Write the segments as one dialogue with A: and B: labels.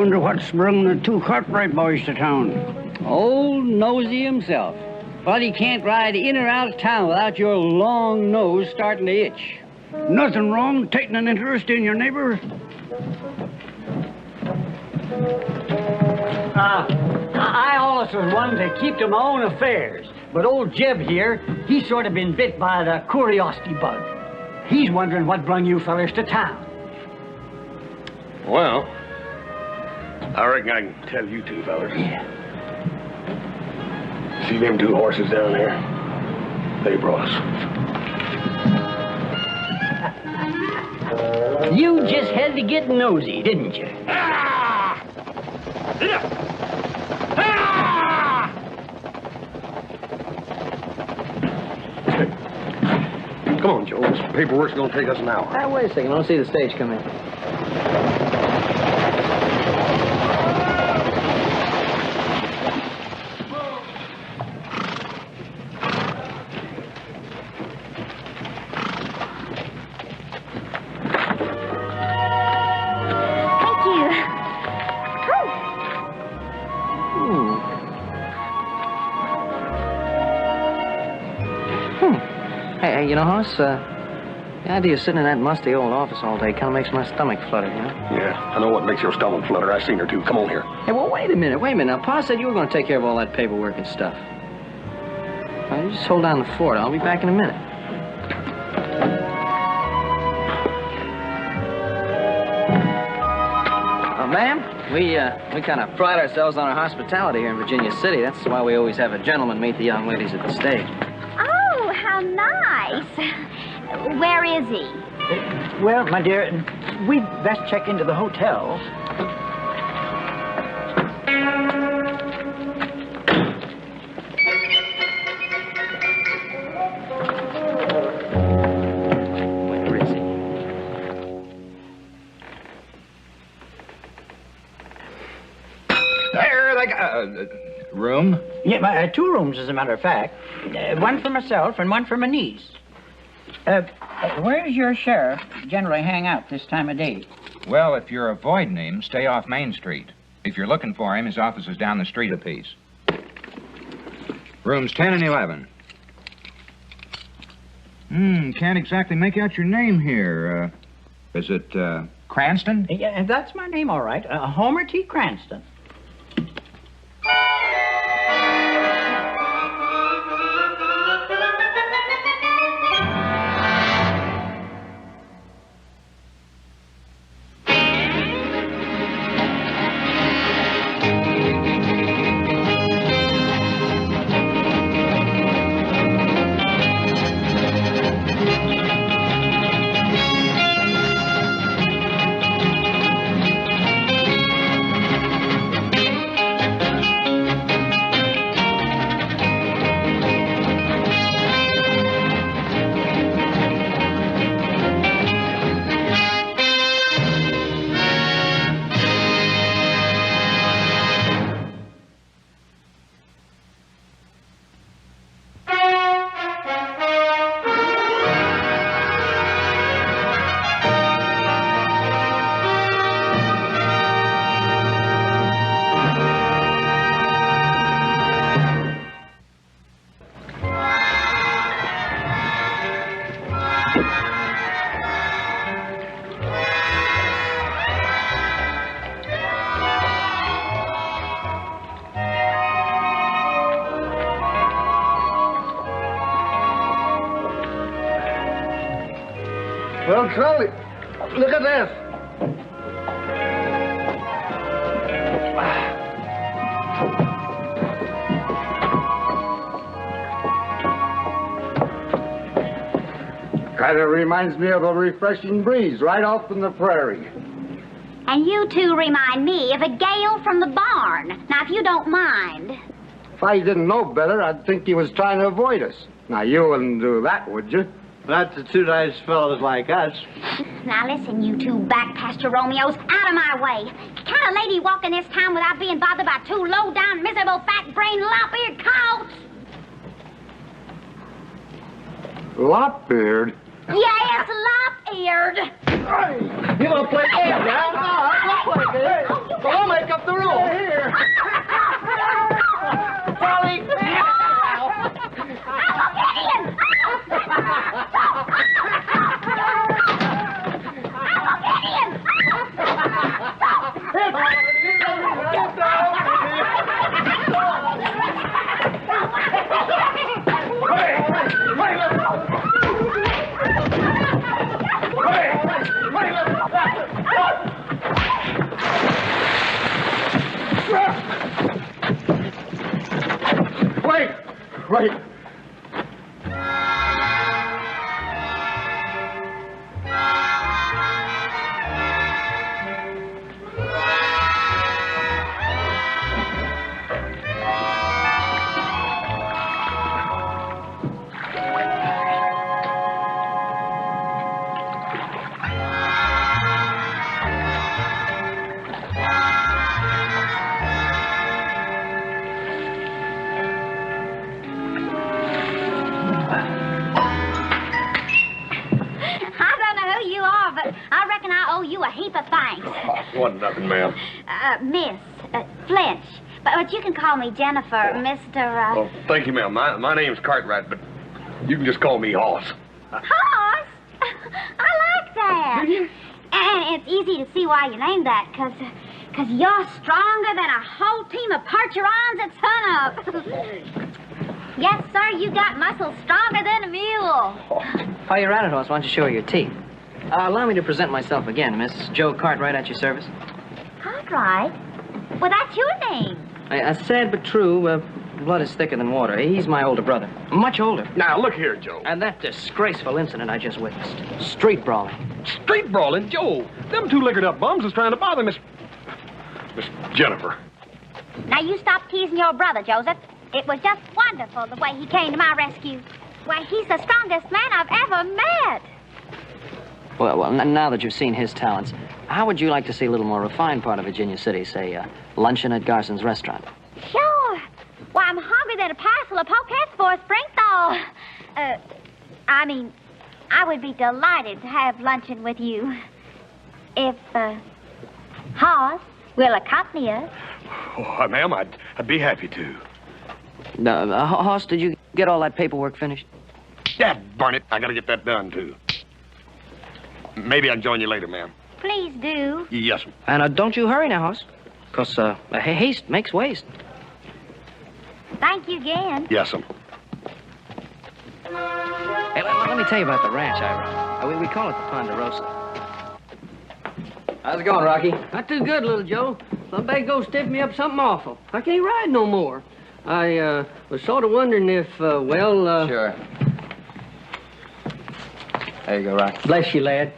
A: wonder what's brung the two Cartwright boys to town.
B: Old Nosey himself. But he can't ride in or out of town without your long nose starting to itch.
A: Nothing wrong taking an interest in your neighbor.
B: I always was one to keep to my own affairs. But old Jeb here, he's sort of been bit by the curiosity bug. He's wondering what brung you fellers to town.
C: Well, I reckon I can tell you two fellers.
B: Yeah.
C: See them two horses down there? They brought us.
B: You just had to get nosy, didn't you?
C: Ah! Ah! Come on, Joe. This paperwork's gonna take us an hour.
D: Wait a second. I want to see the stage come in. Hey, you know, Hoss, the idea of sitting in that musty old office all day kind of makes my stomach flutter, you know?
C: Yeah, I know what makes your stomach flutter. I've seen her, too. Come on here.
D: Hey, well, wait a minute. Now, Pa said you were going to take care of all that paperwork and stuff. Well, you just hold down the fort. I'll be back in a minute. Ma'am, we kind of pride ourselves on our hospitality here in Virginia City. That's why we always have a gentleman meet the young ladies at the stage.
E: Oh, how nice. Where is he?
B: Well, my dear, we'd best check into the hotel.
D: Where is he?
F: There, like room?
G: Yeah, two rooms, as a matter of fact. One for myself and one for my niece. Where's your sheriff generally hang out this time of day?
F: Well, if you're avoiding him, stay off Main Street. If you're looking for him, his office is down the street a piece. Rooms 10 and 11. Can't exactly make out your name here. Is it, Cranston?
G: Yeah, that's my name, all right. Homer T. Cranston.
C: Well, Charlie, look at this.
H: Kind of reminds me of a refreshing breeze right off in the prairie.
E: And you two remind me of a gale from the barn. Now, if you don't mind.
H: If I didn't know better, I'd think he was trying to avoid us. Now, you wouldn't do that, would you?
A: Not to two nice fellows like us.
E: Now, listen, you two back-pasture Romeos, out of my way. Can a lady walk in this town without being bothered by two low-down, miserable, fat-brained, lop-eared cows?
H: Lop-eared?
E: Yes, lop-eared.
I: You want to play games now? No, I won't play games. Well, I'll make up the rules. Here. Charlie. Wait.
C: Wasn't nothing, ma'am.
E: Miss Flinch. But you can call me Jennifer, Mr.
C: Oh, thank you, ma'am. My name's Cartwright, but you can just call me Hoss.
E: Hoss? I like that.
C: Do you?
E: And it's easy to see why you named that, because you're stronger than a whole team of Percherons at sunup. Yes, sir, you got muscles stronger than a mule.
D: While you're at it, Hoss, why don't you show her your teeth? Allow me to present myself again, Miss Joe Cartwright at your service.
E: Cartwright? Well, that's your name.
D: Sad but true, blood is thicker than water. He's my older brother. Much older.
C: Now, look here, Joe.
D: And that disgraceful incident I just witnessed. Street brawling.
C: Street brawling? Joe, them two liquored up bums was trying to bother Miss Jennifer.
E: Now, you stop teasing your brother, Joseph. It was just wonderful the way he came to my rescue. Why, he's the strongest man I've ever met.
D: Well, now that you've seen his talents, how would you like to see a little more refined part of Virginia City, say, luncheon at Garson's restaurant?
E: Sure. Why, I'm hungry than a parcel of pokettes for a spring thaw. I would be delighted to have luncheon with you. If, Hoss will accompany us.
C: Oh, ma'am, I'd be happy to.
D: Hoss, did you get all that paperwork finished?
C: Yeah, darn it. I gotta get that done, too. Maybe I'll join you later, ma'am.
E: Please do.
C: Yes, ma'am.
D: And don't you hurry now, Hoss. Because haste makes waste.
E: Thank you again.
C: Yes, ma'am.
D: Hey, let me tell you about the ranch I run. We call it the Ponderosa. How's it going, Rocky?
J: Not too good, little Joe. Lumbago stiffed me up something awful. I can't ride no more. I was sort of wondering if,
D: Sure. There you go, Rocky.
J: Bless you, lad.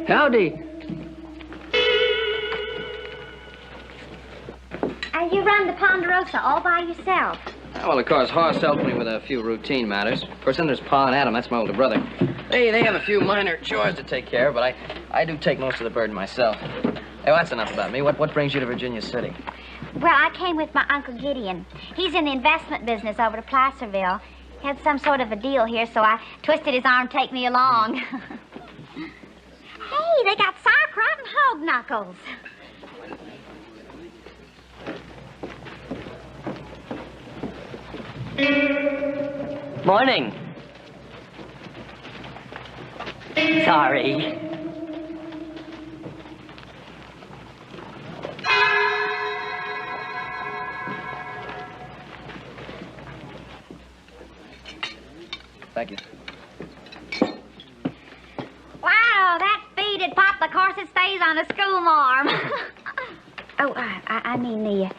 J: Howdy.
E: You run the Ponderosa all by yourself?
D: Well, of course, Hoss helped me with a few routine matters. Of course, then there's Pa and Adam. That's my older brother. They have a few minor chores to take care of, but I do take most of the burden myself. Hey, well, that's enough about me. What brings you to Virginia City?
E: Well, I came with my Uncle Gideon. He's in the investment business over to Placerville. He had some sort of a deal here, so I twisted his arm to take me along. Hey, they got sauerkraut and hog knuckles.
J: Morning. Sorry.
D: Thank you.
E: Wow, that feed had popped the corset stays on a school marm. Oh, I mean,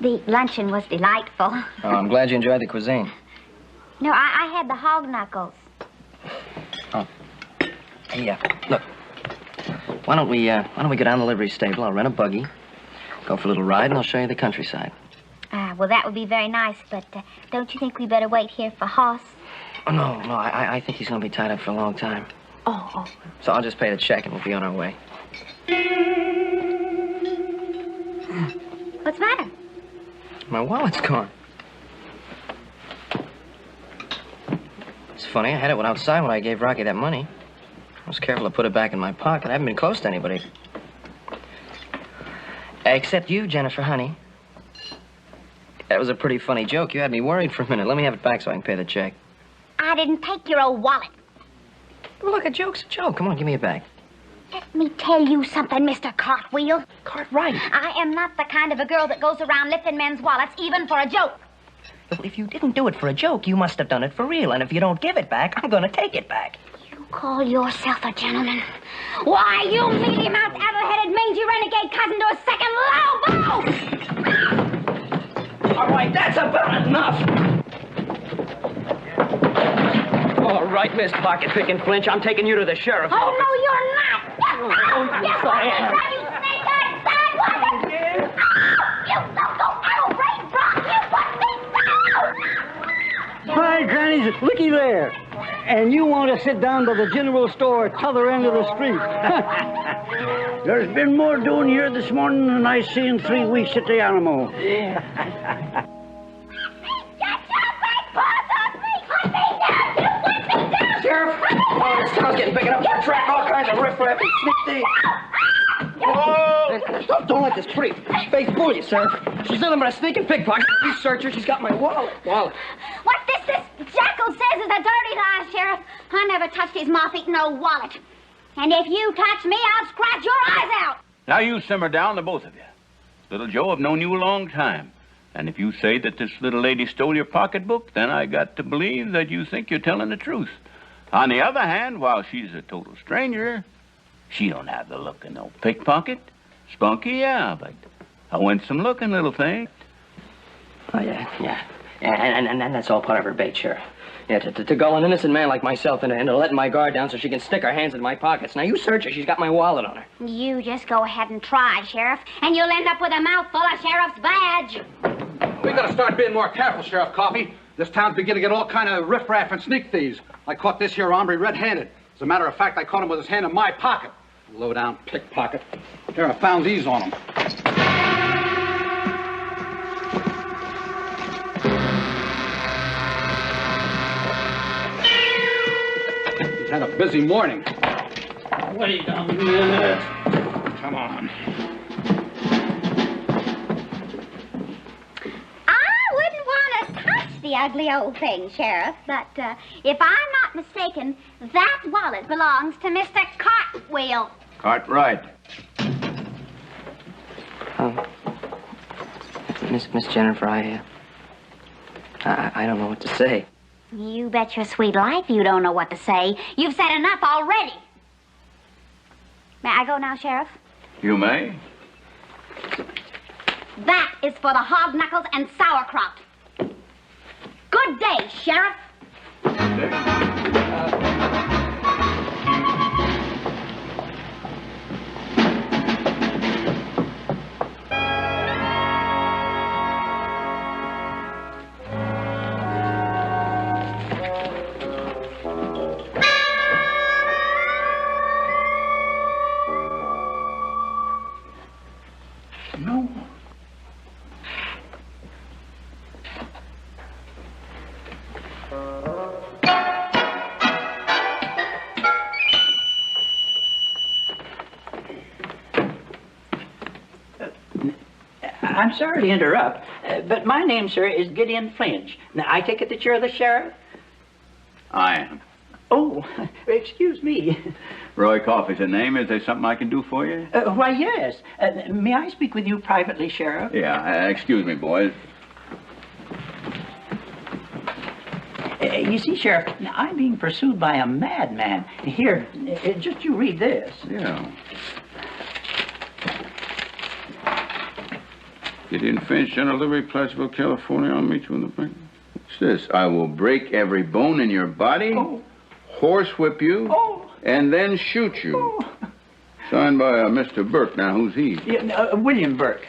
E: the luncheon was delightful.
D: Oh, I'm glad you enjoyed the cuisine.
E: No, I had the hog knuckles.
D: Oh. Hey, look. Why don't we go down to the livery stable? I'll rent a buggy, go for a little ride, and I'll show you the countryside.
E: Well, that would be very nice, but don't you think we better wait here for Hoss?
D: Oh, no, I think he's going to be tied up for a long time.
E: Oh.
D: So I'll just pay the check and we'll be on our way.
E: What's the matter?
D: My wallet's gone. It's funny, I had it outside when I gave Rocky that money. I was careful to put it back in my pocket. I haven't been close to anybody. Except you, Jennifer, honey. That was a pretty funny joke. You had me worried for a minute. Let me have it back so I can pay the check.
E: I didn't take your old wallet.
D: Well, look, a joke's a joke. Come on, give me it back.
E: Let me tell you something, Mr. Cartwheel.
D: Cartwright.
E: I am not the kind of a girl that goes around lifting men's wallets, even for a joke.
D: Well, if you didn't do it for a joke, you must have done it for real. And if you don't give it back, I'm going to take it back.
E: You call yourself a gentleman? Why, you mealy-mouthed, addle-headed, mangy renegade cousin to a second low blow!
D: All right, that's about enough. All right, Miss Pocket Pickin' Flinch, I'm taking you to the sheriff's office.
E: Oh, no, you're not!
D: Yes, I am.
E: You snake-eyed sidewalker! You loco arrow-brained brock! You put me down!
B: Hi, grannies, looky there. And you want to sit down by the general store at t'other end of the street.
A: There's been more doing here this morning than I seen in 3 weeks at the Alamo.
D: Sheriff! Oh, this town's getting big enough to attract all kinds of riffraff and sneak thieves. Whoa! Don't let this pretty face fool you, sir. She's nothing but a sneaking pickpocket. You search her, she's got my wallet.
E: What this jackal says is a dirty lie, Sheriff. I never touched his moth-eating old wallet. And if you touch me, I'll scratch your eyes out.
K: Now you simmer down, the both of you. Little Joe, I've known you a long time. And if you say that this little lady stole your pocketbook, then I got to believe that you think you're telling the truth. On the other hand, while she's a total stranger, she don't have the look of no pickpocket. Spunky, yeah, but a winsome-looking little thing.
D: Oh, yeah. And that's all part of her bait, Sheriff. Yeah, to gull an innocent man like myself into letting my guard down so she can stick her hands in my pockets. Now, you search her. She's got my wallet on her.
E: You just go ahead and try, Sheriff, and you'll end up with a mouthful of Sheriff's badge.
L: We gotta start being more careful, Sheriff Coffey. This town's beginning to get all kind of riffraff and sneak thieves. I caught this here hombre red-handed. As a matter of fact, I caught him with his hand in my pocket. Low-down pickpocket. Here, I found these on him. He's had a busy morning.
A: Wait a minute.
K: Come on.
E: The ugly old thing, Sheriff, but if I'm not mistaken, that wallet belongs to Mr. Cartwheel.
K: Cartwright.
D: Miss Jennifer, I don't know what to say.
E: You bet your sweet life you don't know what to say. You've said enough already. May I go now, Sheriff?
K: You may.
E: That is for the hog knuckles and sauerkraut. Good day, Sheriff.
K: No.
G: I'm sorry to interrupt, but my name, sir, is Gideon Flinch. Now, I take it that you're the sheriff?
K: I am.
G: Oh, excuse me.
K: Roy Coffey's the name. Is there something I can do for you?
G: Why, yes. May I speak with you privately, Sheriff?
K: Yeah, excuse me, boys.
G: You see, Sheriff, I'm being pursued by a madman. Here, just you read this.
K: Yeah. Gideon Finch, General Delivery, Placerville, California. I'll meet you in the bank. What's this? I will break every bone in your body, horsewhip you, and then shoot you. Signed by Mr. Burke. Now, who's he?
G: William Burke.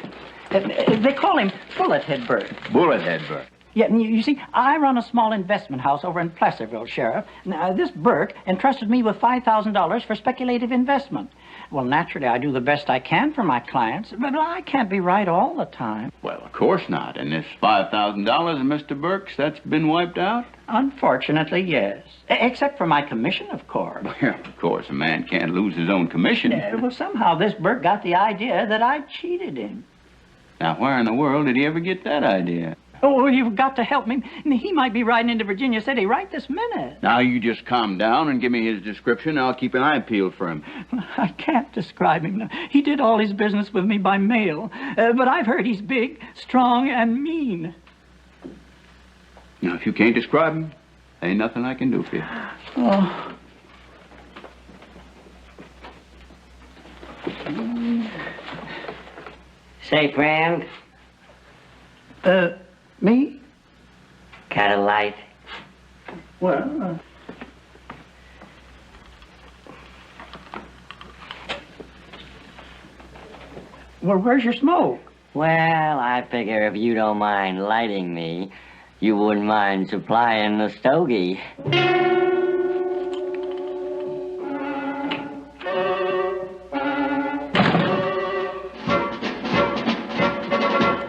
G: They call him Bullethead Burke.
K: Bullethead Burke.
G: Yeah, you see, I run a small investment house over in Placerville, Sheriff. Now, this Burke entrusted me with $5,000 for speculative investment. Well, naturally, I do the best I can for my clients, but I can't be right all the time.
K: Well, of course not. And this $5,000 of Mr. Burke's, that's been wiped out?
G: Unfortunately, yes. Except for my commission, of course.
K: Well, of course, a man can't lose his own commission.
G: Well, somehow this Burke got the idea that I cheated him.
K: Now, where in the world did he ever get that idea?
G: Oh, well, you've got to help me. He might be riding into Virginia City right this minute.
K: Now, you just calm down and give me his description. I'll keep an eye peeled for him.
G: I can't describe him. He did all his business with me by mail. But I've heard he's big, strong, and mean.
K: Now, if you can't describe him, ain't nothing I can do for you.
G: Oh.
M: Say, friend.
G: Me?
M: Got a light?
G: Well, well, where's your smoke?
M: Well, I figure if you don't mind lighting me, you wouldn't mind supplying the stogie.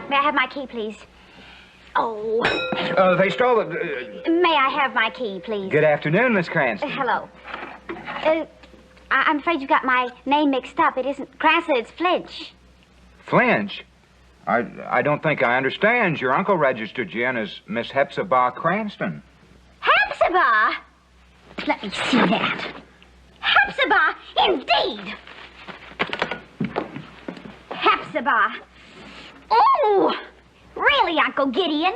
E: May I have my key, please? Oh.
F: They stole it.
E: May I have my key, please?
F: Good afternoon, Miss Cranston.
E: Hello. I'm afraid you got my name mixed up. It isn't Cranston, it's Flinch.
F: Flinch? I don't think I understand. Your uncle registered you in as Miss Hepzibah Cranston.
E: Hepzibah? Let me see that. Hepzibah, indeed. Hepzibah. Oh, really, Uncle Gideon?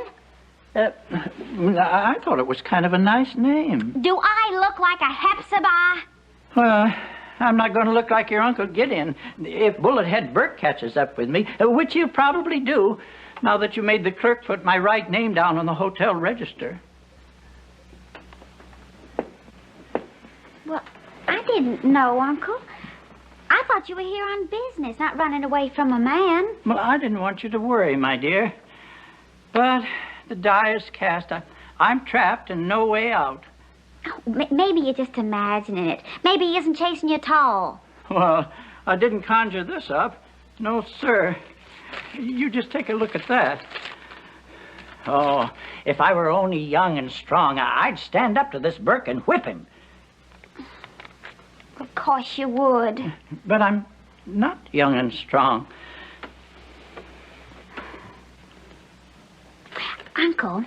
G: I thought it was kind of a nice name.
E: Do I look like a Hepzibah?
G: Well, I'm not going to look like your Uncle Gideon if Bullethead Burke catches up with me, which you probably do, now that you made the clerk put my right name down on the hotel register.
E: Well, I didn't know, Uncle. I thought you were here on business, not running away from a man.
G: Well, I didn't want you to worry, my dear. But the die is cast. I'm trapped and no way out.
E: Oh, maybe you're just imagining it. Maybe he isn't chasing you at all.
G: Well, I didn't conjure this up. No, sir. You just take a look at that. Oh, if I were only young and strong, I'd stand up to this Burke and whip him.
E: Of course you would.
G: But I'm not young and strong.
E: Uncle,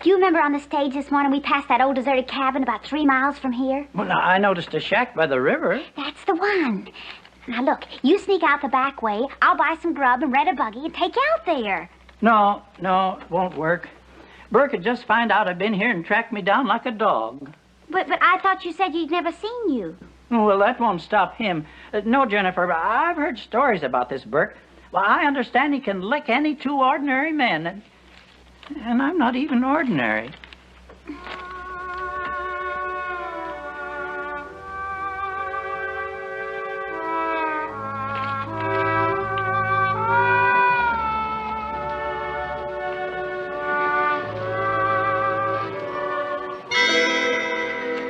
E: do you remember on the stage this morning we passed that old deserted cabin about 3 miles from here?
G: Well, I noticed a shack by the river.
E: That's the one. Now, look, you sneak out the back way. I'll buy some grub and rent a buggy and take you out there.
G: No, it won't work. Burke would just find out I've been here and track me down like a dog.
E: But I thought you said you'd never seen you.
G: Well, that won't stop him. No, Jennifer, I've heard stories about this Burke. Well, I understand he can lick any two ordinary men. And I'm not even ordinary.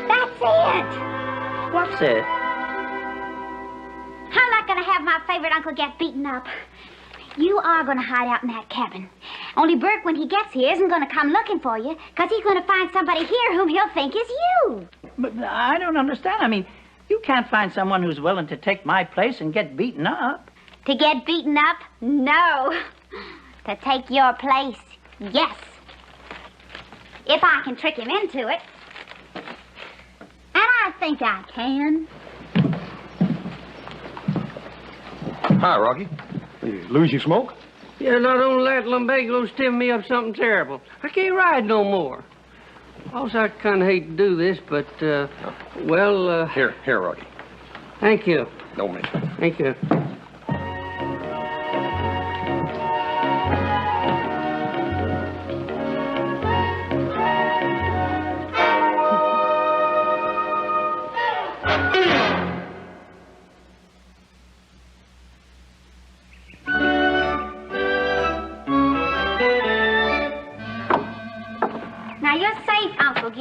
E: That's it.
G: What's it?
E: I'm not going to have my favorite uncle get beaten up. You are going to hide out in that cabin. Only Burke, when he gets here, isn't going to come looking for you, because he's going to find somebody here whom he'll think is you.
G: But I don't understand. I mean, you can't find someone who's willing to take my place and get beaten up.
E: To get beaten up? No. To take your place? Yes. If I can trick him into it. And I think I can.
C: Hi, Rocky. You lose your smoke?
J: Yeah, not only that, Lumbago's stiffing me up something terrible. I can't ride no more. Also, I kind of hate to do this, but, well,
C: Here, Rocky.
J: Thank you.
C: No mention.
J: Thank you.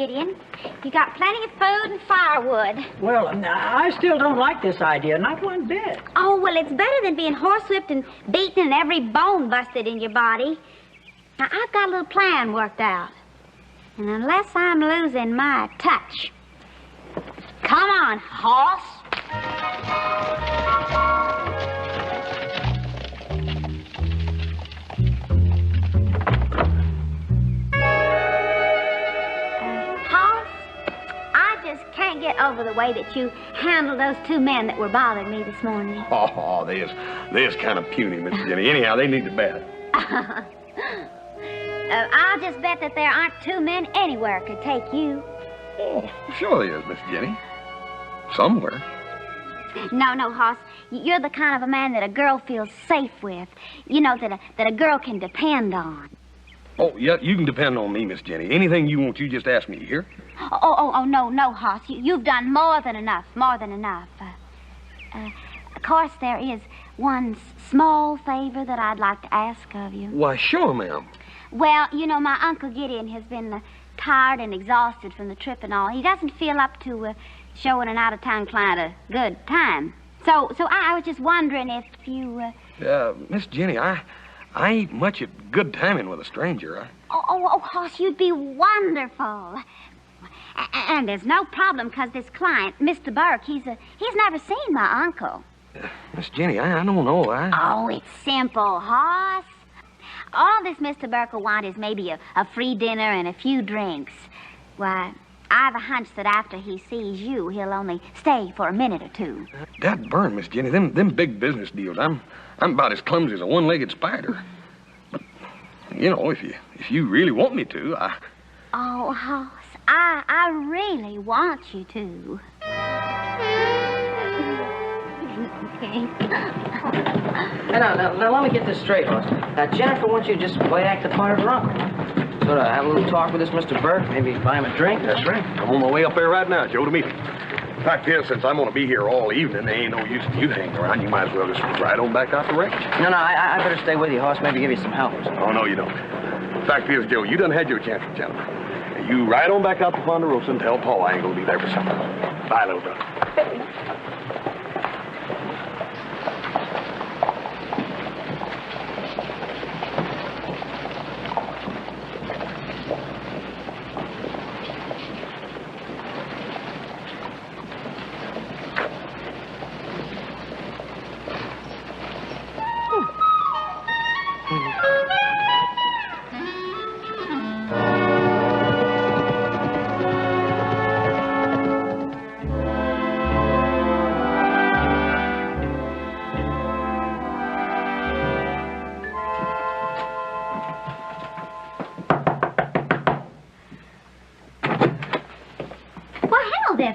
E: Gideon. You got plenty of food and firewood.
G: Well, I still don't like this idea, not one bit.
E: Oh, well, it's better than being horsewhipped and beaten and every bone busted in your body. Now, I've got a little plan worked out. And unless I'm losing my touch. Come on, hoss. Can't get over the way that you handled those two men that were bothering me this morning.
C: Oh, they is kind of puny, Miss Jenny. Anyhow, they need the bet.
E: I'll just bet that there aren't two men anywhere could take you.
C: Oh, sure there is, Miss Jenny. Somewhere.
E: No, Hoss. You're the kind of a man that a girl feels safe with. You know, that a girl can depend on.
C: Oh, yeah, you can depend on me, Miss Jenny. Anything you want, you just ask me, here?
E: Oh, no, Hoss. You've done more than enough. Of course, there is one small favor that I'd like to ask of you.
C: Why, sure, ma'am.
E: Well, you know, my Uncle Gideon has been tired and exhausted from the trip and all. He doesn't feel up to showing an out-of-town client a good time. So I was just wondering if you...
C: Miss Jenny, I ain't much at good timing with a stranger.
E: Oh, Hoss, you'd be wonderful. And there's no problem, because this client, Mr. Burke, he's never seen my uncle.
C: Miss Jenny, I don't know.
E: Oh, it's simple, Hoss. All this Mr. Burke will want is maybe a free dinner and a few drinks. Why, I've a hunch that after he sees you, he'll only stay for a minute or two.
C: That burn, Miss Jenny. Them big business deals. I'm about as clumsy as a one-legged spider. But, you know, if you really want me to,
E: Oh, Hoss, I really want you to. Okay.
D: Now, let me get this straight, Hoss. Jennifer wants you to just play act the part of her uncle. Sort of have a little talk with this Mr. Burke, maybe buy him a drink.
C: That's right. I'm on my way up there right now, Joe, to meet him. Fact is, since I'm going to be here all evening, there ain't no use in you hanging around. You might as well just ride on back out the range.
D: No, I better stay with you, Hoss. Maybe give you some help.
C: Oh, no, you don't. Fact is, Joe, you done had your chance with Jennifer. You ride on back out to Ponderosa and tell Paul I ain't going to be there for supper. Bye, little brother.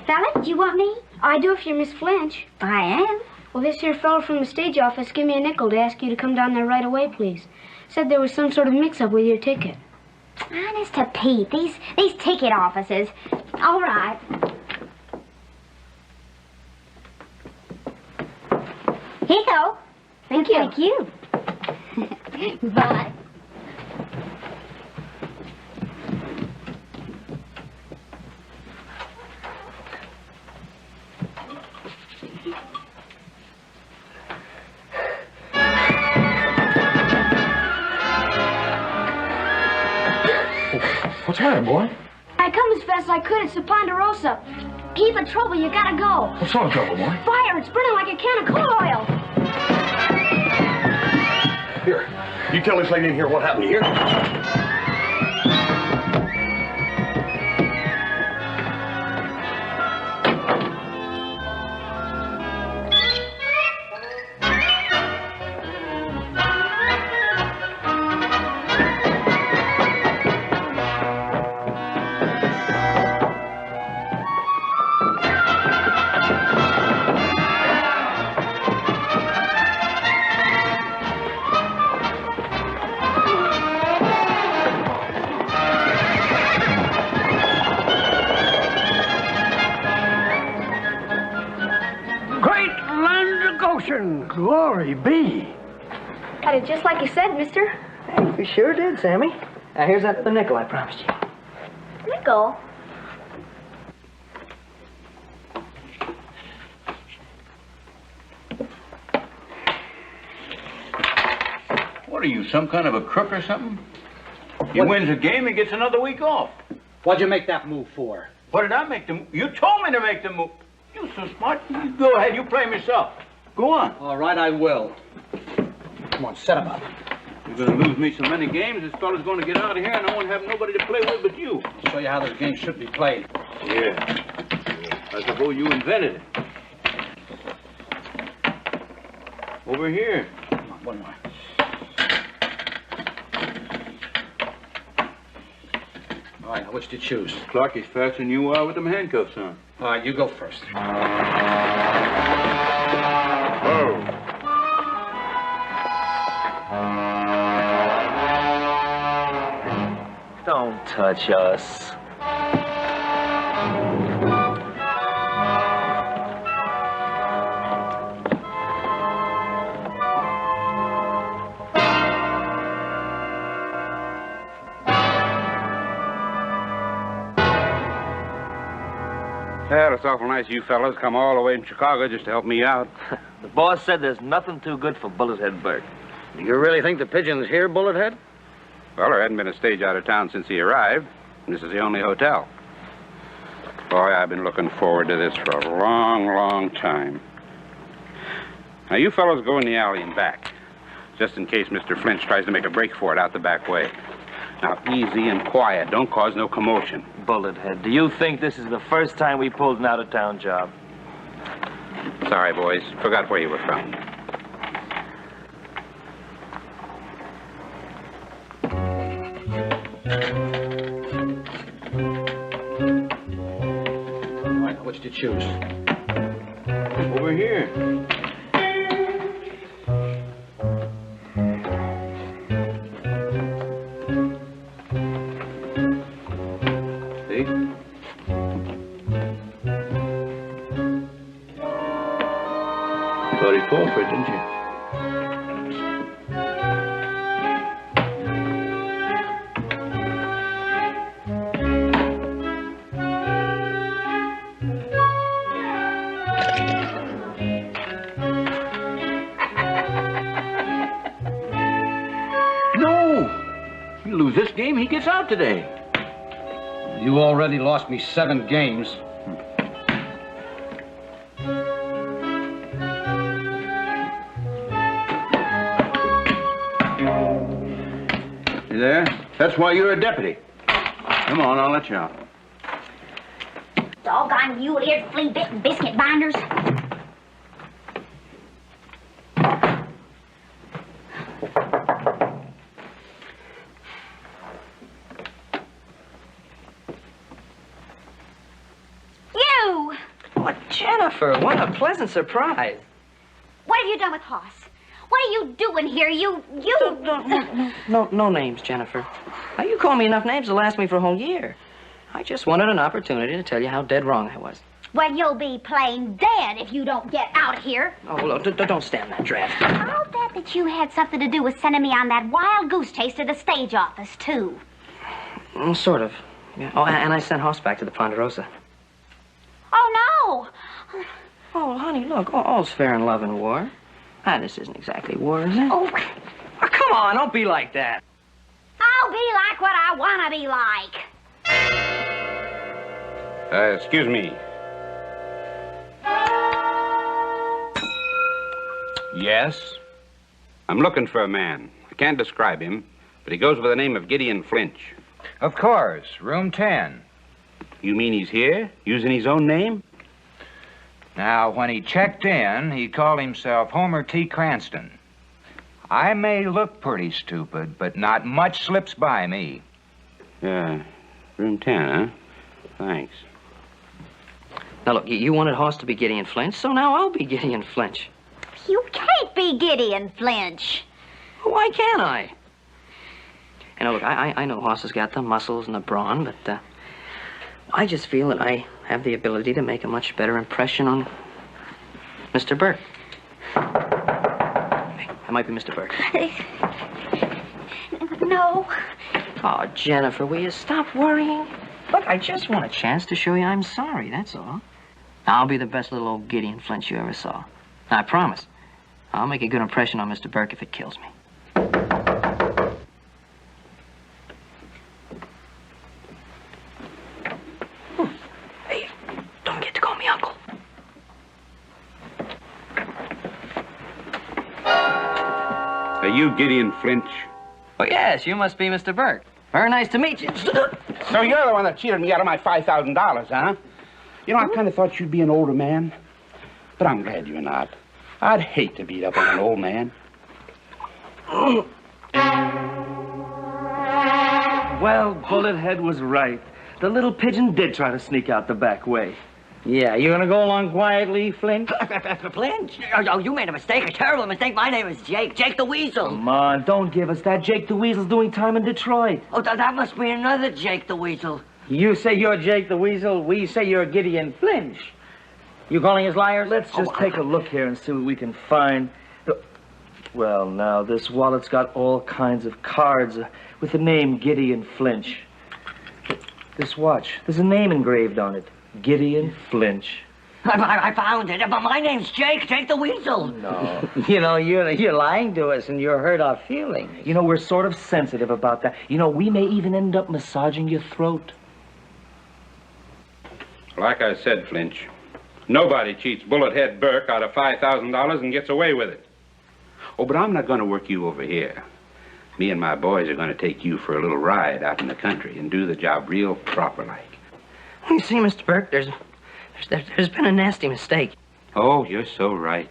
E: Fella, do you want me?
N: I do if you're Miss Flinch.
E: I am.
N: Well, this here fellow from the stage office gave me a nickel to ask you to come down there right away, please. Said there was some sort of mix-up with your ticket.
E: Honest to Pete, these ticket offices. All right. Here you go.
N: Thank you.
E: Thank you. Bye.
C: What's the matter, boy?
N: I come as fast as I could. It's the Ponderosa. Keep in trouble. You gotta go.
C: What sort of trouble, boy?
N: Fire. It's burning like a can of coal oil.
C: Here, you tell this lady in here what happened. You hear?
B: Glory be.
N: Got it just like you said, mister.
D: Hey, you sure did, Sammy. Now, here's that the nickel I promised you.
N: Nickel?
K: What are you, some kind of a crook or something? He wins a game, he gets another week off.
L: What'd you make that move for?
K: What did I make the move? You told me to make the move. You're so smart. You go ahead, you play him yourself. Go on.
L: All right, I will. Come on, set him up.
K: You're going to lose me so many games, this fella's going to get out of here, and I won't have nobody to play with but you.
L: I'll show you how this game should be played.
K: Yeah. I suppose you invented it. Over here.
L: Come on, one more. All right, now which do you choose?
K: Clark, he's faster than you are with them handcuffs on.
L: All right, you go first.
K: Whoa.
O: Don't touch us.
P: Well, it's awful nice you fellas come all the way from Chicago just to help me out.
O: The boss said there's nothing too good for Bullethead Burke.
A: You really think the pigeon's here, Bullethead?
P: Well, there hadn't been a stage out of town since he arrived. And this is the only hotel. Boy, I've been looking forward to this for a long, long time. Now, you fellows go in the alley and back, just in case Mr. Flinch tries to make a break for it out the back way. Now, easy and quiet. Don't cause no commotion.
O: Bullethead, do you think this is the first time we pulled an out-of-town job?
P: Sorry, boys. Forgot where you were from.
L: All right, now which do you choose?
K: Over here. See? Thought he'd fall for it, didn't you? You lose this game, he gets out today.
L: You already lost me 7 games.
K: You there? That's why you're a deputy. Come on, I'll let you out.
E: Doggone mule-eared, flea-bitten biscuit binders. You!
D: What, Jennifer, what a pleasant surprise.
E: What have you done with Hoss? What are you doing here? You...
D: No names, Jennifer. Now, you call me enough names to last me for a whole year. I just wanted an opportunity to tell you how dead wrong I was.
E: Well, you'll be plain dead if you don't get out of here.
D: Oh, look, don't stand that draft.
E: I'll bet that you had something to do with sending me on that wild goose chase to the stage office, too.
D: Sort of. Yeah. Oh, and I sent Hoss back to the Ponderosa.
E: Oh, no.
D: Oh, honey, look, all's fair in love and war. Ah, this isn't exactly war, is it?
E: Oh,
D: come on, don't be like that.
E: I'll be like what I want to be like.
P: Excuse me. Yes? I'm looking for a man. I can't describe him, but he goes by the name of Gideon Flinch.
F: Of course, room 10.
P: You mean he's here, using his own name?
F: Now, when he checked in, he called himself Homer T. Cranston. I may look pretty stupid, but not much slips by me.
P: Yeah, room 10, huh? Thanks.
D: Now, look, you wanted Hoss to be Gideon Flinch, so now I'll be Gideon Flinch.
E: You can't be Gideon Flinch.
D: Why can't I? You know, look, I know Hoss has got the muscles and the brawn, but I just feel that I have the ability to make a much better impression on Mr. Burke. Hey, that might be Mr. Burke.
E: No.
D: Oh, Jennifer, will you stop worrying? Look, I just want a chance to show you I'm sorry, that's all. I'll be the best little old Gideon Flinch you ever saw. I promise. I'll make a good impression on Mr. Burke if it kills me.
P: you Gideon Flinch?
D: Oh, yes, you must be Mr. Burke. Very nice to meet you.
P: So you're the one that cheated me out of my $5,000, huh? You know, I kind of thought you'd be an older man. But I'm glad you're not. I'd hate to beat up on an old man.
O: Well, Bullethead was right. The little pigeon did try to sneak out the back way.
G: Yeah, you gonna go along quietly, Flinch?
M: Flinch? Oh, you made a mistake, a terrible mistake. My name is Jake, Jake the Weasel.
O: Come on, don't give us that. Jake the Weasel's doing time in Detroit.
M: Oh, that must be another Jake the Weasel.
G: You say you're Jake the Weasel, we say you're Gideon Flinch. You calling us liars?
O: Let's just take a look here and see what we can find. Well, now, this wallet's got all kinds of cards with the name Gideon Flinch. This watch, there's a name engraved on it. Gideon Flinch.
M: I found it, but my name's Jake, Jake the Weasel.
O: No.
G: You know, you're lying to us and you hurt our feelings.
O: You know, we're sort of sensitive about that. You know, we may even end up massaging your throat.
P: Like I said, Flinch, nobody cheats Bullethead Burke out of $5,000 and gets away with it. Oh, but I'm not going to work you over here. Me and my boys are going to take you for a little ride out in the country and do the job real proper-like.
D: You see, Mr. Burke, there's been a nasty mistake.
P: Oh, you're so right.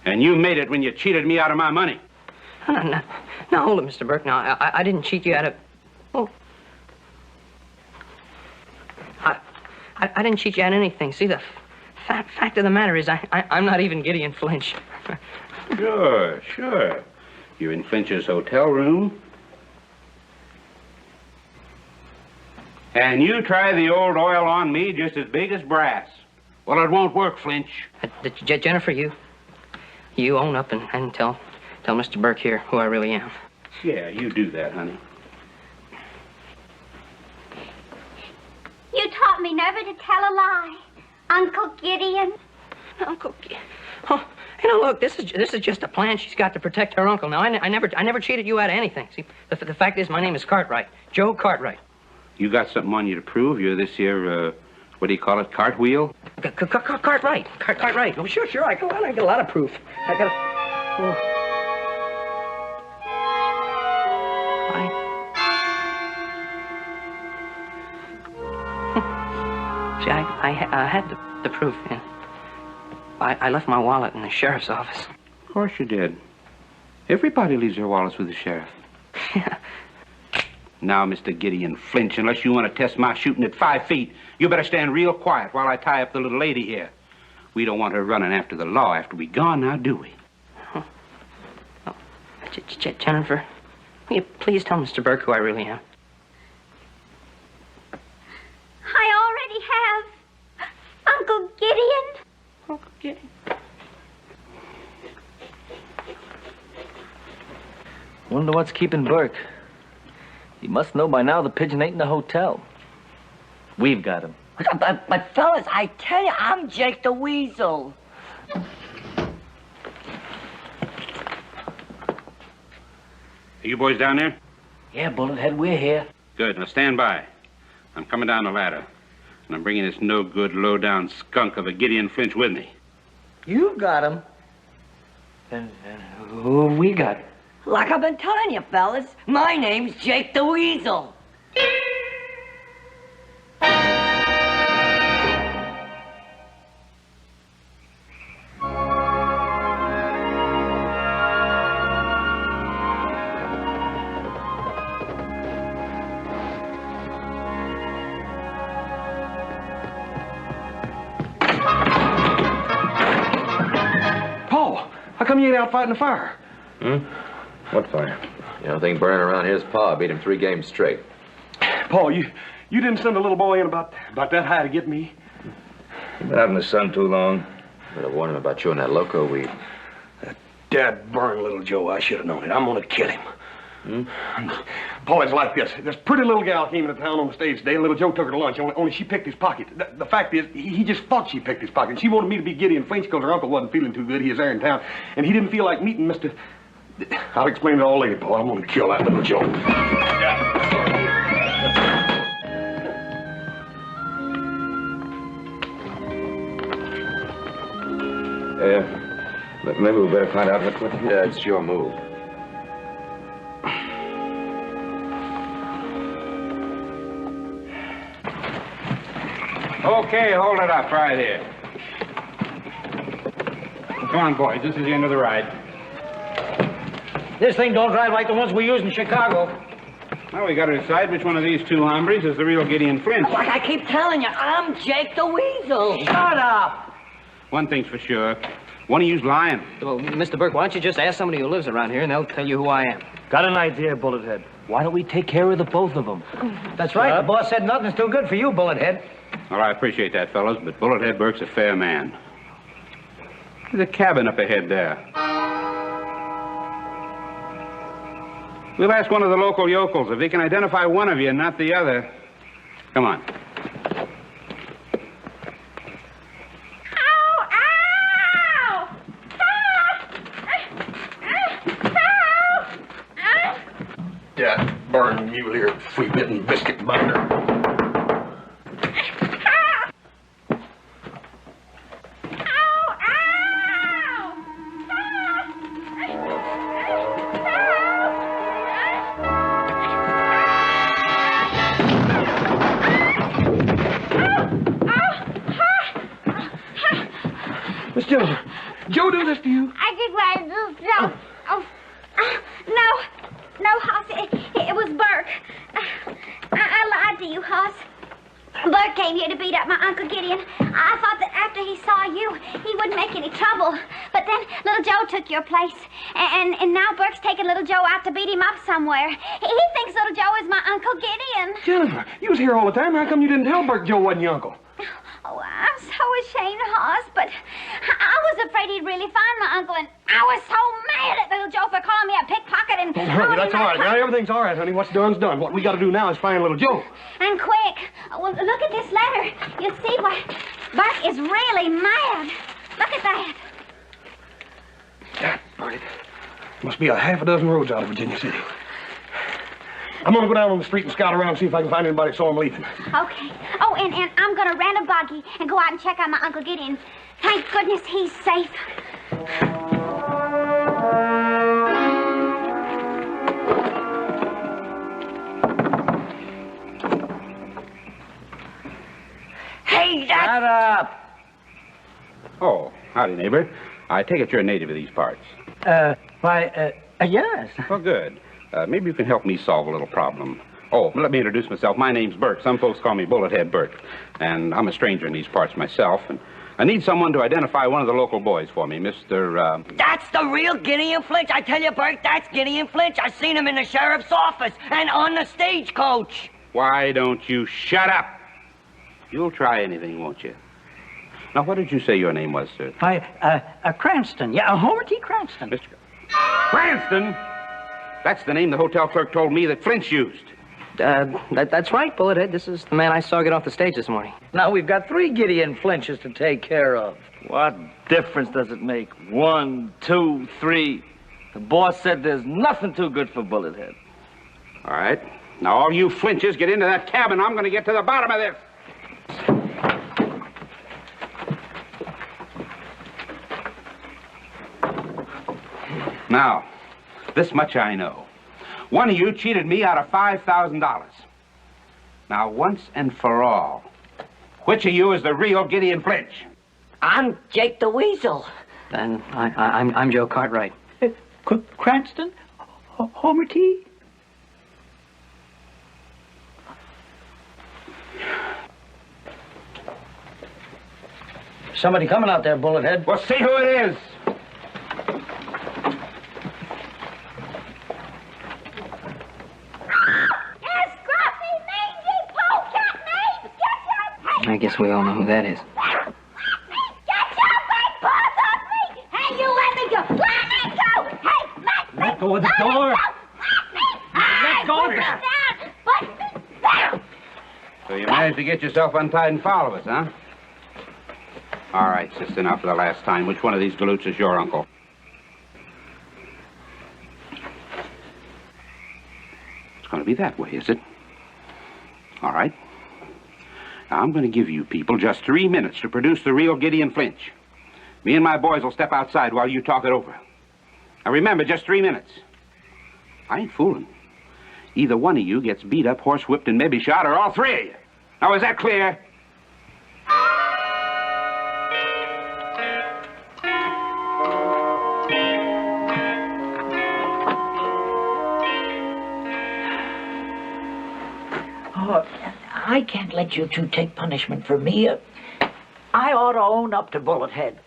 P: And you made it when you cheated me out of my money.
D: No, hold it, Mr. Burke. No, I didn't cheat you out of... Oh. I didn't cheat you out of anything. See, the fact of the matter is I'm not even Gideon Flinch.
P: Sure. You're in Flinch's hotel room. And you try the old oil on me just as big as brass. Well, it won't work, Flinch.
D: Jennifer, you own up and tell Mr. Burke here who I really am.
P: Yeah, you do that, honey.
E: You taught me never to tell a lie, Uncle Gideon.
D: Uncle Gideon. Oh, you know, look, this is just a plan she's got to protect her uncle. Now, I never cheated you out of anything. See, the fact is, my name is Cartwright, Joe Cartwright.
P: You got something on you to prove? You're this here, what do you call it, cartwheel?
D: Cartwright. Cartwright. Oh, sure. I got a lot of proof. I got a... Oh. See, I had the proof, and I left my wallet in the sheriff's office.
P: Of course you did. Everybody leaves their wallets with the sheriff.
D: Yeah.
P: Now, Mr. Gideon Flinch, unless you want to test my shooting at 5 feet, you better stand real quiet while I tie up the little lady here. We don't want her running after the law after we're gone, now, do we?
D: Oh. Jennifer, will you please tell Mr. Burke who I really am?
E: I already have, Uncle Gideon.
D: Uncle Gideon.
O: Wonder what's keeping Burke. He must know by now the pigeon ain't in the hotel. We've got him.
M: But fellas, I tell you, I'm Jake the Weasel.
P: Are you boys down there?
G: Yeah, Bullethead, we're here.
P: Good. Now stand by. I'm coming down the ladder. And I'm bringing this no-good, low-down skunk of a Gideon Flinch with me.
G: You've got him. And who have we got?
M: Like I've been telling you, fellas, my name's Jake the Weasel.
C: Paul, how come you ain't out fighting the fire?
Q: What fire? You don't think burning around his pa beat him 3 games straight?
C: Paul, you didn't send a little boy in about that high to get me?
Q: You've been out in the sun too long. Better warn him about you and that loco weed.
C: That dad-burned little Joe, I should have known it. I'm gonna kill him. Paul, it's like this. This pretty little gal came into town on the stage today, and little Joe took her to lunch, only she picked his pocket. The fact is, he just thought she picked his pocket. She wanted me to be Gideon Flinch because her uncle wasn't feeling too good. He was there in town, and he didn't feel like meeting Mr. I'll explain it all later, Paul. I'm gonna kill that little Joe.
Q: Maybe we better find out what...
O: Yeah, it's your move.
P: Okay, hold it up right here. Come on, boys. This is the end of the ride.
B: This thing don't drive like the ones we use in Chicago.
P: Now we got to decide which one of these two hombres is the real Gideon Flinch.
M: Like I keep telling you, I'm Jake the Weasel.
B: Shut up!
P: One thing's for sure. One of you's lying.
D: Well, Mr. Burke, why don't you just ask somebody who lives around here and they'll tell you who I am.
O: Got an idea, Bullethead. Why don't we take care of the both of them?
B: That's right. The boss said nothing's too good for you, Bullethead.
P: Well, I appreciate that, fellas, but Bullethead Burke's a fair man. There's a cabin up ahead there. We'll ask one of the local yokels if they can identify one of you and not the other. Come on.
C: That burn mule here, flea-bitten biscuit binder. Miss Jennifer, Joe do this to you?
E: I did what I do, Joe. No, Hoss, it was Burke. I lied to you, Hoss. Burke came here to beat up my Uncle Gideon. I thought that after he saw you, he wouldn't make any trouble. But then little Joe took your place. And now Burke's taking little Joe out to beat him up somewhere. He thinks little Joe is my Uncle Gideon.
C: Jennifer, you was here all the time. How come you didn't tell Burke Joe wasn't your uncle?
E: Oh, I'm so ashamed, Hoss, but I was afraid he'd really find my uncle, and I was so mad at little Joe for calling me a pickpocket and...
C: Don't hurry, that's all right. Now, everything's all right, honey. What's done's done. What we got to do now is find little Joe.
E: And quick. Well, look at this letter. You'll see why Burke is really mad. Look at that.
C: Yeah, Bertie. Must be a half a dozen roads out of Virginia City. I'm going to go down on the street and scout around and see if I can find anybody that saw him leaving.
E: Okay. Oh, and I'm going to rent a buggy and go out and check on my Uncle Gideon. Thank goodness he's safe.
M: Hey, that's...
B: Shut up!
P: Oh, howdy, neighbor. I take it you're a native of these parts.
G: Yes.
P: Well, good. Maybe you can help me solve a little problem. Oh, let me introduce myself. My name's Burke. Some folks call me Bullethead Burke. And I'm a stranger in these parts myself. And I need someone to identify one of the local boys for me, Mr.
M: That's the real Gideon Flinch. I tell you, Burke, that's Gideon Flinch. I seen him in the sheriff's office and on the stagecoach.
P: Why don't you shut up? You'll try anything, won't you? Now, what did you say your name was, sir?
G: Cranston. Yeah, Homer T. Cranston.
P: Mr. Cranston? That's the name the hotel clerk told me that Flinch used.
D: That's right, Bullethead. This is the man I saw get off the stage this morning.
O: Now we've got 3 Gideon Flinches to take care of. What difference does it make? 1, 2, 3. The boss said there's nothing too good for Bullethead.
P: All right. Now, all you Flinches, get into that cabin. I'm going to get to the bottom of this. Now, this much I know. One of you cheated me out of $5,000. Now, once and for all, which of you is the real Gideon Flinch?
M: I'm Jake the Weasel.
D: And I'm Joe Cartwright.
G: Cranston? Homer T?
B: Somebody coming out there, Bullethead.
P: Well, see who it is.
D: I guess we all know who that is.
E: Get your big paws off me! Hey, you let me go! Let me go! Hey, let
B: go of the door!
E: Let go of it! Put me down!
P: So you managed to get yourself untied and follow us, huh? All right, sister, now for the last time, which one of these galoots is your uncle? It's going to be that way, is it? All right. Now, I'm going to give you people just 3 minutes to produce the real Gideon Flinch. Me and my boys will step outside while you talk it over. Now, remember, just 3 minutes. I ain't fooling. Either one of you gets beat up, horsewhipped, and maybe shot, or all 3 of you. Now, is that clear?
G: I can't let you two take punishment for me. I ought to own up to Bullethead.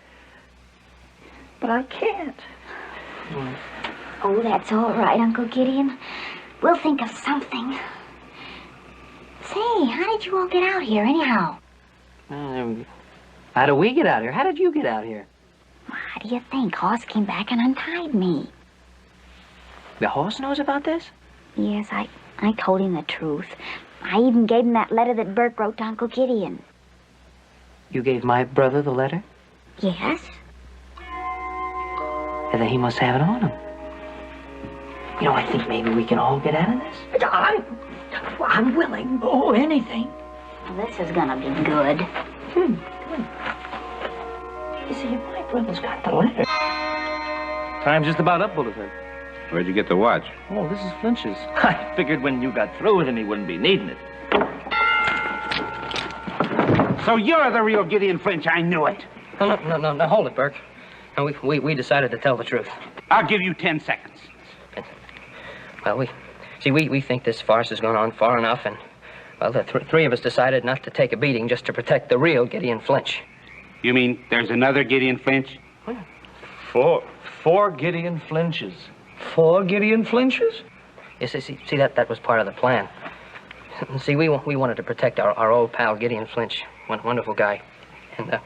G: But I can't.
E: Oh, that's all right, Uncle Gideon. We'll think of something. Say, how did you all get out here, anyhow?
D: How did we get out here? How did you get out here?
E: How do you think? Hoss came back and untied me.
D: The horse knows about this?
E: Yes, I told him the truth. I even gave him that letter that Burke wrote to Uncle Gideon.
D: You gave my brother the letter?
E: Yes?
D: And then he must have it on him. You know, I think maybe we can all get out of this.
G: I'm willing. Oh, anything.
E: Well, this is gonna be good.
G: Good. You see, my brother's got the letter.
O: Time's just about up, Bullethead.
P: Where'd you get the watch?
O: Oh, this is Flinch's. I figured when you got through with him, he wouldn't be needing it.
R: So you're the real Gideon Flinch. I knew it.
D: No, hold it, Burke. No, we decided to tell the truth.
R: I'll give you 10 seconds.
D: Well, we think this farce has gone on far enough, and, well, the three of us decided not to take a beating just to protect the real Gideon Flinch.
R: You mean there's another Gideon Flinch?
O: Four Gideon Flinches. 4 Gideon Flinches?
D: Yes, see, that was part of the plan. See, we wanted to protect our old pal Gideon Flinch, wonderful guy. And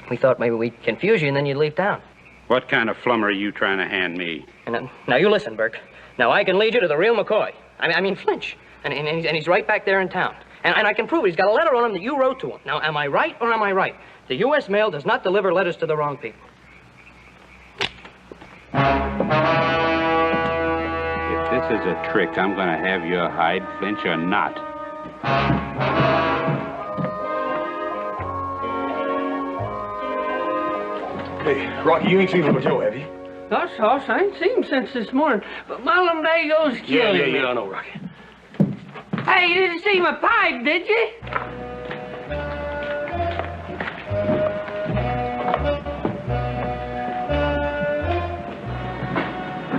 D: we thought maybe we'd confuse you and then you'd leave town.
P: What kind of flummer are you trying to hand me?
D: And now you listen, Burke. Now I can lead you to the real McCoy. I mean Flinch. And he's right back there in town. And I can prove he's got a letter on him that you wrote to him. Now, am I right or am I right? The U.S. mail does not deliver letters to the wrong people.
P: If this is a trick, I'm going to have your hide, Flinch, or not.
C: Hey, Rocky, you ain't seen Little Joe, have you?
J: Gosh, Hoss, I ain't seen him since this morning. But Malamdago's killing me.
C: Yeah, I know, Rocky.
J: Hey, you didn't see my pipe, did you?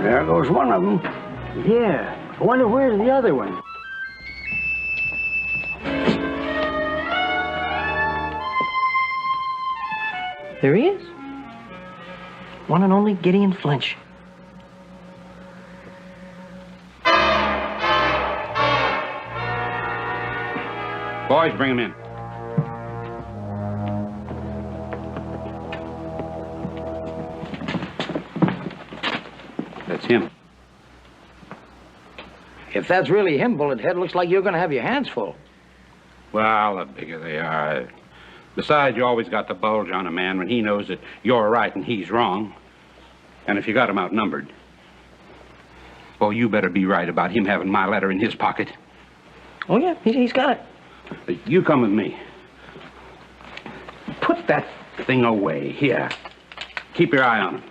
A: There goes one of them. Yeah. I wonder where's the other one.
D: There he is. One and only Gideon Flinch.
P: Boys, bring him in. That's him.
G: If that's really him, Bullethead, looks like you're going to have your hands full.
P: Well, the bigger they are. Besides, you always got the bulge on a man when he knows that you're right and he's wrong. And if you got him outnumbered, well, you better be right about him having my letter in his pocket.
D: Oh, yeah, he's got it.
P: You come with me. Put that thing away. Here. Keep your eye on him.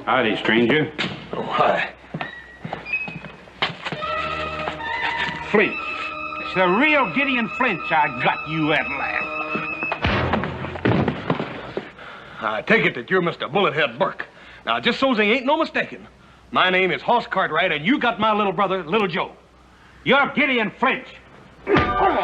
P: Howdy, stranger.
C: Oh, hi.
R: Flinch. It's the real Gideon Flinch. I got you at last.
C: I take it that you're Mr. Bullethead Burke. Now, just so's they ain't no mistaken, my name is Hoss Cartwright, and you got my little brother, Little Joe.
R: You're Gideon Flinch.
J: Hey, come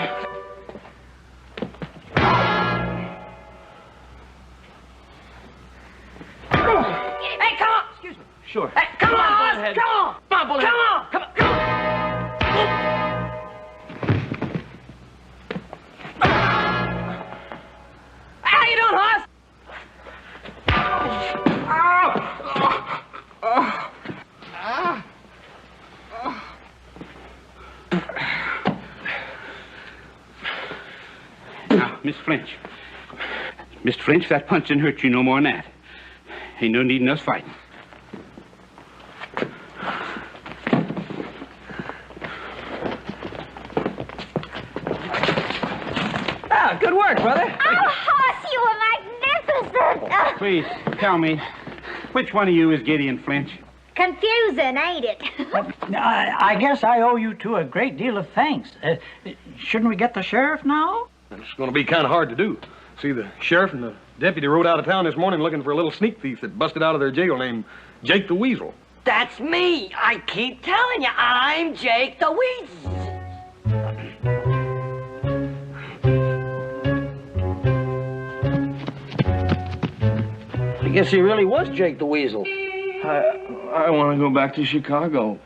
J: on! Excuse me.
O: Sure.
J: Hey, come on, Bullethead. Come on! Come on, Bullethead. Come on! Come on! Come on! How you doing, Hoss?
R: Now, Miss Flinch. Mr. Flinch, that punch didn't hurt you no more than that. Ain't no needing us fighting.
D: Ah, good work, brother.
E: Oh, Hoss, you were magnificent.
R: Please, tell me, which one of you is Gideon Flinch?
E: Confusing, ain't it?
G: I guess I owe you two a great deal of thanks. Shouldn't we get the sheriff now?
C: It's going to be kind of hard to do. See, the sheriff and the deputy rode out of town this morning looking for a little sneak thief that busted out of their jail named Jake the Weasel.
S: That's me. I keep telling you, I'm Jake the Weasel.
A: I guess he really was Jake the Weasel.
R: I want to go back to Chicago.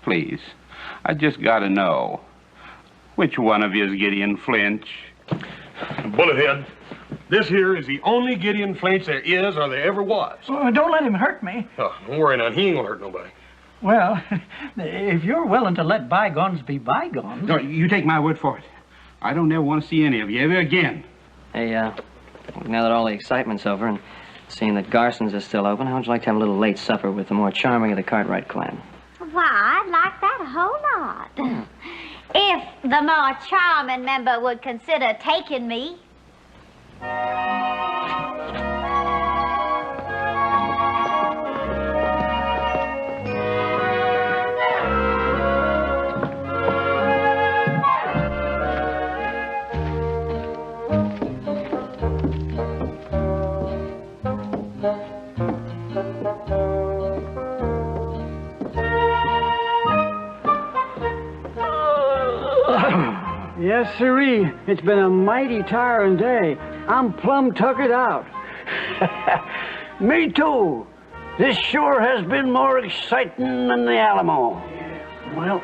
P: Please, I just got to know. Which one of you is Gideon Flinch?
C: Bullethead, this here is the only Gideon Flinch there is or there ever was.
G: Oh, don't let him hurt me.
C: Oh, don't worry now, he ain't gonna hurt nobody.
G: Well, if you're willing to let bygones be bygones...
R: No, you take my word for it. I don't ever want to see any of you ever again.
D: Hey, now that all the excitement's over and seeing that Garson's is still open, how would you like to have a little late supper with the more charming of the Cartwright clan?
E: Why, I'd like that a whole lot. If the more charming member would consider taking me.
B: Yes, sirree. It's been a mighty tiring day. I'm plumb tuckered out.
A: Me too. This sure has been more exciting than the Alamo.
B: Well,